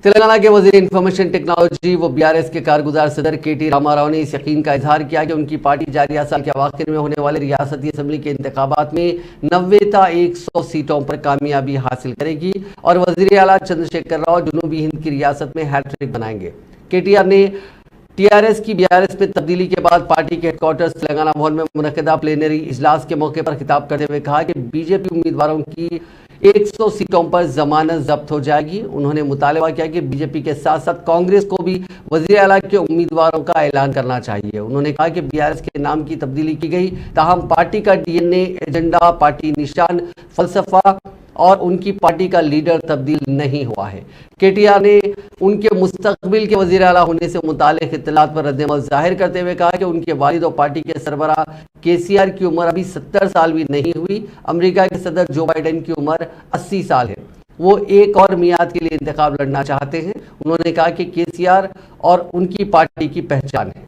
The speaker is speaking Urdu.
تلنگانہ کے وزیر انفارمیشن ٹیکنالوجی و BRS کے کارگزار صدر KT راما راؤ نے اس یقین کا اظہار کیا کہ ان کی پارٹی جاریہ سال کے اواخر میں ہونے والے ریاستی اسمبلی کے انتخابات میں 90 تا 100 سیٹوں پر کامیابی حاصل کرے گی اور وزیر اعلیٰ چندرشیکھر راؤ جنوبی ہند کی ریاست میں ہیٹ ٹرک بنائیں گے۔ KTR نے TRS کی BRS میں تبدیلی کے بعد پارٹی کے ہیڈ کوارٹرز تلنگانہ بھون میں منعقدہ پلینری اجلاس کے موقع پر خطاب کرتے ہوئے کہا کہ BJP امیدواروں کی 100 سیٹوں پر ضمانت ضبط ہو جائے گی۔ انہوں نے مطالبہ کیا کہ BJP کے ساتھ ساتھ کانگریس کو بھی وزیر اعلیٰ کے امیدواروں کا اعلان کرنا چاہیے۔ انہوں نے کہا کہ BRS کے نام کی تبدیلی کی گئی، تاہم پارٹی کا DNA، ایجنڈا، پارٹی نشان، فلسفہ اور ان کی پارٹی کا لیڈر تبدیل نہیں ہوا ہے۔ KTR نے ان کے مستقبل کے وزیر اعلیٰ ہونے سے متعلق اطلاعات پر رد عمل ظاہر کرتے ہوئے کہا کہ ان کے والد و پارٹی کے سربراہ KCR کی عمر ابھی 70 سال بھی نہیں ہوئی۔ امریکہ کے صدر جو بائیڈن کی عمر 80 سال ہے، وہ ایک اور میعاد کے لیے انتخاب لڑنا چاہتے ہیں۔ انہوں نے کہا کہ KCR اور ان کی پارٹی کی پہچان ہے۔